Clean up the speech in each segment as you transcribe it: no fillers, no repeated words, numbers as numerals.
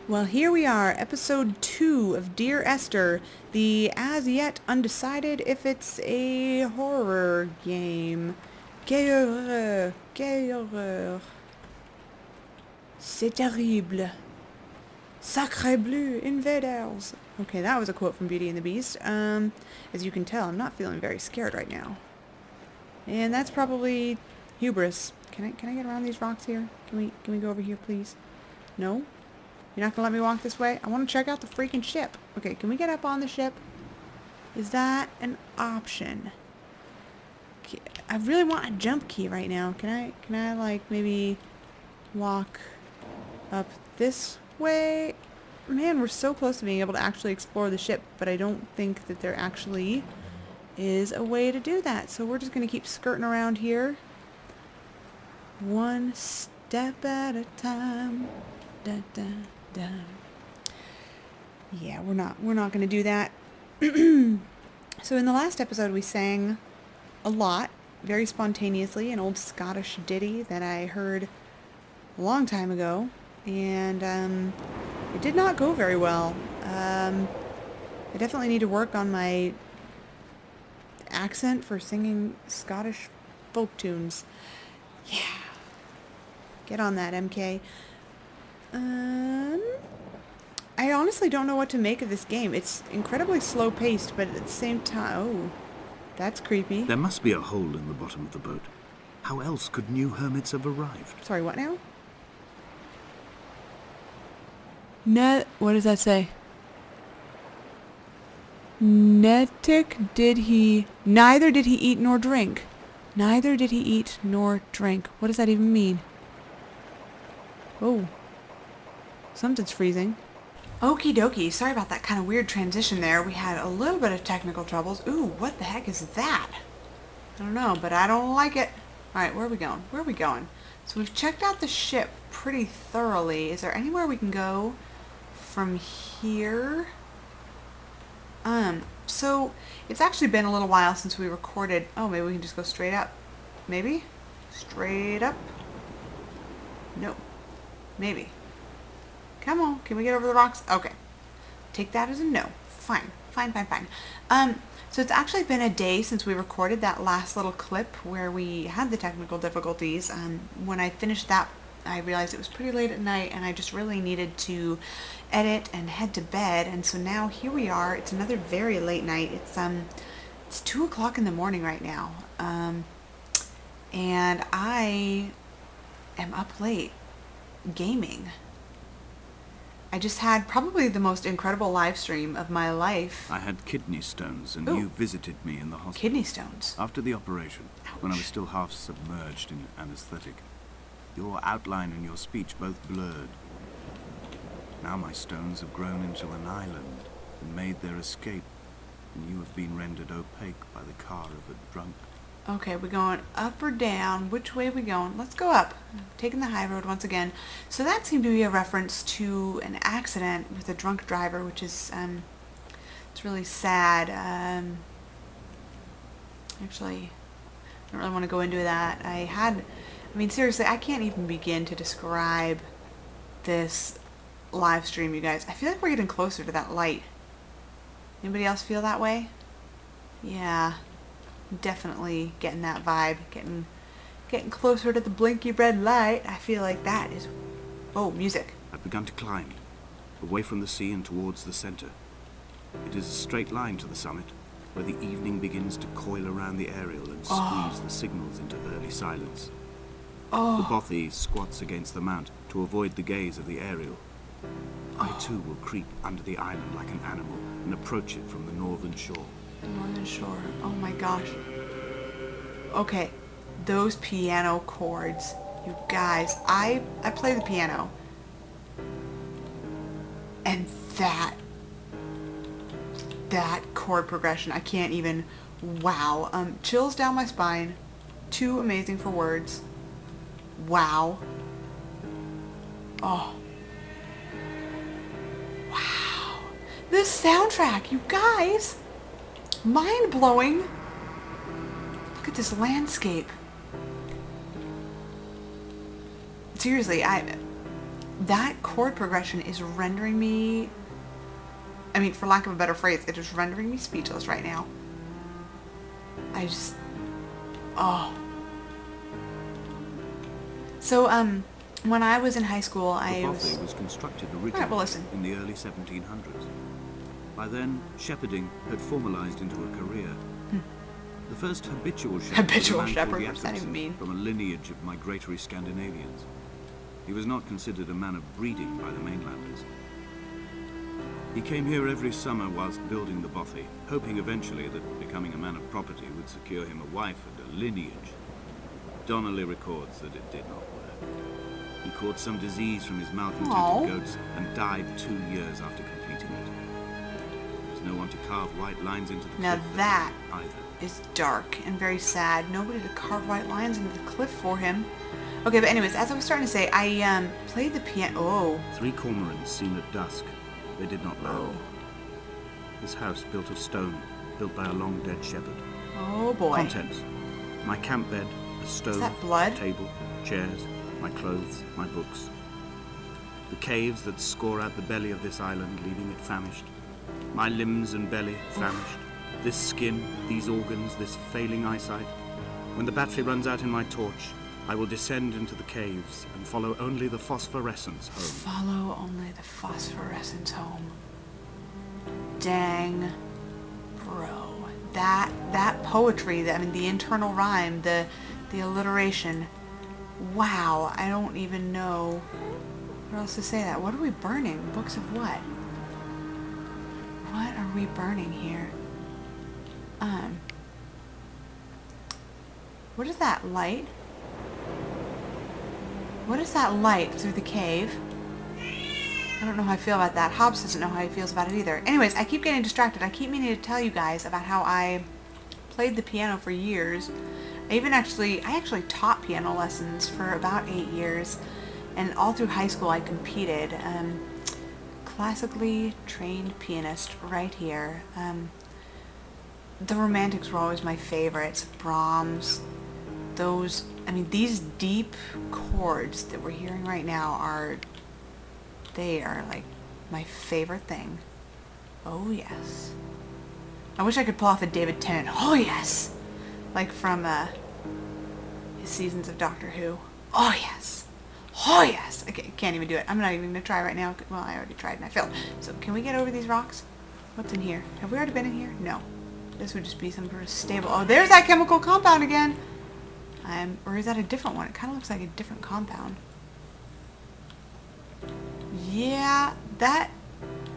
Well, here we are, episode 2 of Dear Esther, the as yet undecided if it's a horror game. Quelle horreur, quelle horreur. C'est terrible. Sacre bleu, invaders. Okay, that was a quote from Beauty and the Beast. As you can tell, I'm not feeling very scared right now. And that's probably hubris. Can I get around these rocks here? Can we go over here, please? No? You're not gonna let me walk this way? I want to check out the freaking ship. Okay, can we get up on the ship? Is that an option? Okay, I really want a jump key right now. Can I like maybe walk up this way? Man, we're so close to being able to actually explore the ship, but I don't think that there actually is a way to do that. So we're just gonna keep skirting around here. One step at a time. Da, da, da. Yeah, we're not gonna do that. So in the last episode we sang a lot, very spontaneously, an old Scottish ditty that I heard a long time ago, and it did not go very well. I definitely need to work on my accent for singing Scottish folk tunes. Yeah. Get on that, MK. I honestly don't know what to make of this game. It's incredibly slow-paced, but at the same time... Oh, that's creepy. There must be a hole in the bottom of the boat. How else could new hermits have arrived? Sorry, what now? What does that say? Neither did he eat nor drink. Neither did he eat nor drink. What does that even mean? Oh. Something's freezing. Okie dokie. Sorry about that kind of weird transition there. We had a little bit of technical troubles. Ooh, what the heck is that? I don't know, but I don't like it. Alright, where are we going? Where are we going? So we've checked out the ship pretty thoroughly. Is there anywhere we can go from here? So it's actually been a little while since we recorded. Oh, maybe we can just go straight up. Maybe? Straight up? No. Maybe. Come on, can we get over the rocks? Okay. Take that as a no. Fine. Fine. So it's actually been a day since we recorded that last little clip where we had the technical difficulties. When I finished that, I realized it was pretty late at night and I just really needed to edit and head to bed. And so now here we are. It's another very late night. It's 2 o'clock in the morning right now. And I am up late gaming. I just had probably the most incredible live stream of my life. I had kidney stones, and Ooh. you visited me in the hospital. Kidney stones? After the operation, Ouch. when I was still half submerged in anesthetic. Your outline and your speech both blurred. Now my stones have grown into an island and made their escape, and you have been rendered opaque by the car of a drunk. Okay, we're going up or down? Which way are we going? Let's go up. Taking the high road once again. So that seemed to be a reference to an accident with a drunk driver, which is, it's really sad. Actually, I don't really want to go into that. I mean, seriously, I can't even begin to describe this live stream, you guys. I feel like we're getting closer to that light. Anybody else feel that way? Yeah. Definitely getting that vibe, getting closer to the blinky red light. I feel like that is... Oh, music. I've begun to climb, away from the sea and towards the center. It is a straight line to the summit, where the evening begins to coil around the aerial and squeeze the signals into early silence. The bothy squats against the mount to avoid the gaze of the aerial. I too will creep under the island like an animal and approach it from the northern shore. Northern Shore. Oh my gosh. Okay, those piano chords. You guys, I play the piano. And that chord progression, I can't even... Wow. Chills down my spine. Too amazing for words. Wow. Oh. Wow. This soundtrack, you guys! Mind-blowing. Look at this landscape. Seriously, that chord progression is rendering me, I mean, for lack of a better phrase, it is rendering me speechless right now. I just, oh. So, when I was in high school, The bothy was constructed originally in the early 1700s. By then, shepherding had formalized into a career. The first habitual shepherd, what does that even mean? From a lineage of migratory Scandinavians. He was not considered a man of breeding by the mainlanders. He came here every summer whilst building the bothy, hoping eventually that becoming a man of property would secure him a wife and a lineage. Donnelly records that it did not work. He caught some disease from his malcontented goats and died 2 years after completing it. There was no one to carve white lines into the cliff that either. Is dark and very sad. Nobody to carve white lines into the cliff for him. Okay, but anyways, as I was starting to say, I played the piano. Oh. 3 cormorants seen at dusk. They did not land. Oh. This house built of stone, built by a long-dead shepherd. Oh boy. Contents: my camp bed, a stove, Is that blood? table, chairs, my clothes, my books. The caves that score out the belly of this island, leaving it famished. My limbs and belly famished. This skin, these organs, this failing eyesight. When the battery runs out in my torch, I will descend into the caves and follow only the phosphorescence home. Follow only the phosphorescence home. Dang, bro. That poetry, I mean, the internal rhyme, the alliteration. Wow, I don't even know what else to say that. What are we burning? Books of what? What are we burning here? What is that light? What is that light through the cave? I don't know how I feel about that. Hobbs doesn't know how he feels about it either. Anyways, I keep getting distracted. I keep meaning to tell you guys about how I played the piano for years. I actually taught piano lessons for about 8 years. And all through high school I competed. Classically trained pianist right here. The Romantics were always my favorites. Brahms. These deep chords that we're hearing right now they are like my favorite thing. Oh yes. I wish I could pull off a David Tennant. Oh yes. Like from his seasons of Doctor Who. Oh yes. Oh yes. Okay, can't even do it. I'm not even gonna try right now. Well, I already tried and I failed. So can we get over these rocks? What's in here? Have we already been in here? No. This would just be some sort of stable. Oh, there's that chemical compound again. Or is that a different one? It kind of looks like a different compound. Yeah, that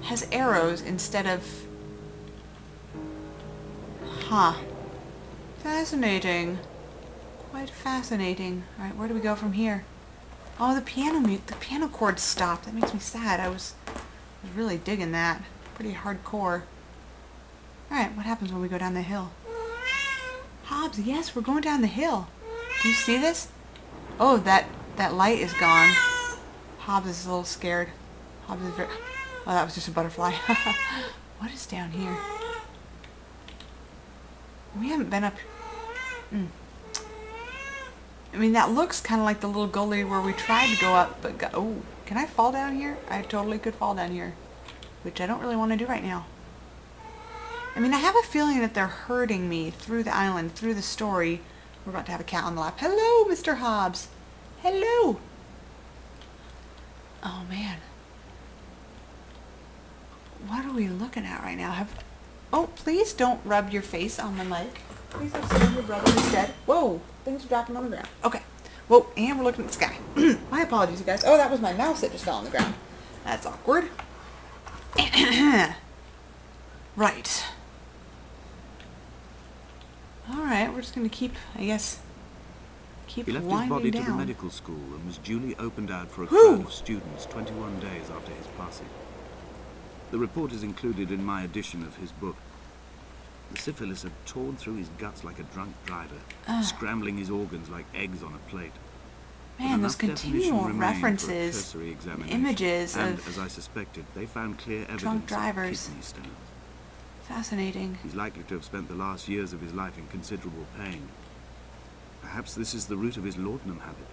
has arrows instead of... Huh. Fascinating. Quite fascinating. Alright, where do we go from here? Oh, the piano chord stopped. That makes me sad. I was really digging that. Pretty hardcore. Alright, what happens when we go down the hill? Hobbs, yes, we're going down the hill. Do you see this? Oh, that light is gone. Hobbs is a little scared. Hobbs is very... Oh, that was just a butterfly. What is down here? We haven't been up... I mean, that looks kind of like the little gully where we tried to go up, but... Oh, can I fall down here? I totally could fall down here. Which I don't really want to do right now. I mean, I have a feeling that they're herding me through the island, through the story. We're about to have a cat on the lap. Hello, Mr. Hobbs. Hello. Oh, man. What are we looking at right now? Oh, please don't rub your face on the mic. Please don't say your brother is dead. Whoa, things are dropping on the ground. Okay. Whoa, and we're looking at the sky. My apologies, you guys. Oh, that was my mouse that just fell on the ground. That's awkward. Right. Alright, we're just going to keep, I guess, He left his winding body down. to the medical school and was duly opened out for a crowd of students 21 days after his passing. The report is included in my edition of his book. The syphilis had torn through his guts like a drunk driver, scrambling his organs like eggs on a plate. Man, those continual references, images and, of as I suspected, they found clear evidence drunk of drivers. kidney stones. Fascinating. He's likely to have spent the last years of his life in considerable pain. Perhaps this is the root of his laudanum habit.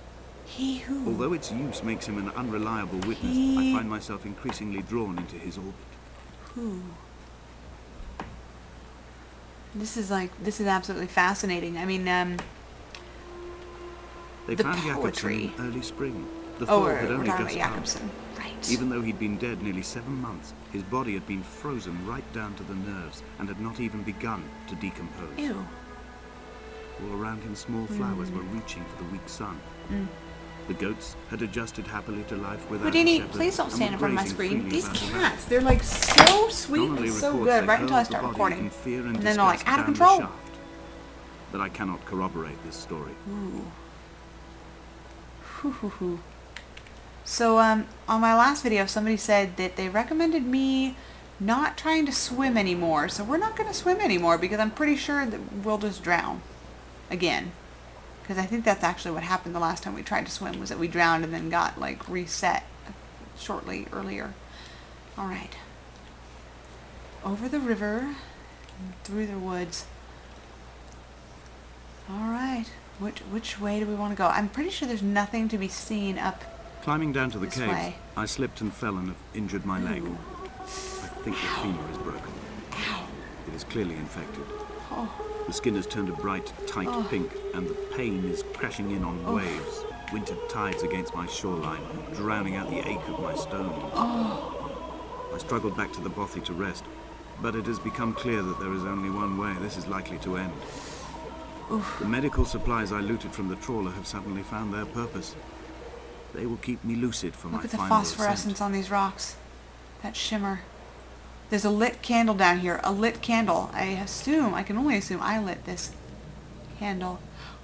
He who? Although its use makes him an unreliable witness, I find myself increasingly drawn into his orbit. Who? This is absolutely fascinating. I mean, They the found poetry. Jakobsen in early spring. The Oh, thaw we're had only talking just about come. Jakobsen. Right. Even though he'd been dead nearly 7 months, his body had been frozen right down to the nerves and had not even begun to decompose. Ew. All around him, small flowers were reaching for the weak sun. The goats had adjusted happily to life without a Houdini, shepherd please don't and stand were in front of my grazing screen. freely These about the cats, they're like so sweet Donnelly and so records good they right until I hurled start the body recording. in fear and And then they're like, disgust out of down the control. shaft. But I cannot corroborate this story. Ooh. Hoo. So, on my last video, somebody said that they recommended me not trying to swim anymore. So we're not going to swim anymore because I'm pretty sure that we'll just drown again. Because I think that's actually what happened the last time we tried to swim, was that we drowned and then got, like, reset shortly earlier. Alright. Over the river, through the woods. Alright. Which way do we want to go? I'm pretty sure there's nothing to be seen up Climbing down to the this caves, way. I slipped and fell and have injured my leg. Ooh. I think the femur is broken. Ow. It is clearly infected. Oh. The skin has turned a bright, tight pink, and the pain is crashing in on waves. Winter tides against my shoreline, drowning out the ache of my stones. I struggled back to the bothy to rest, but it has become clear that there is only one way this is likely to end. Oof. The medical supplies I looted from the trawler have suddenly found their purpose. They will keep me lucid for my Look at the final phosphorescence ascent. on these rocks. That shimmer. There's a lit candle down here. A lit candle. I can only assume I lit this candle.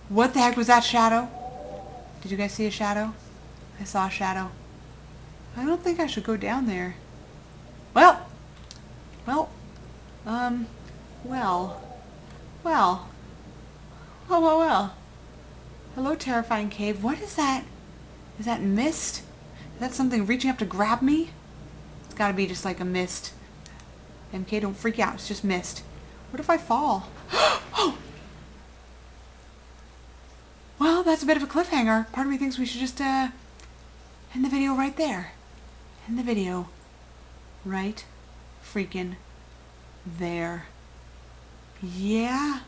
What the heck was that shadow? Did you guys see a shadow? I saw a shadow. I don't think I should go down there. Well. Hello, terrifying cave. What is that? Is that mist? Is that something reaching up to grab me? It's gotta be just like a mist. MK, don't freak out. It's just mist. What if I fall? Oh! Well, that's a bit of a cliffhanger. Part of me thinks we should just, end the video right there. End the video. Right freaking there. Yeah?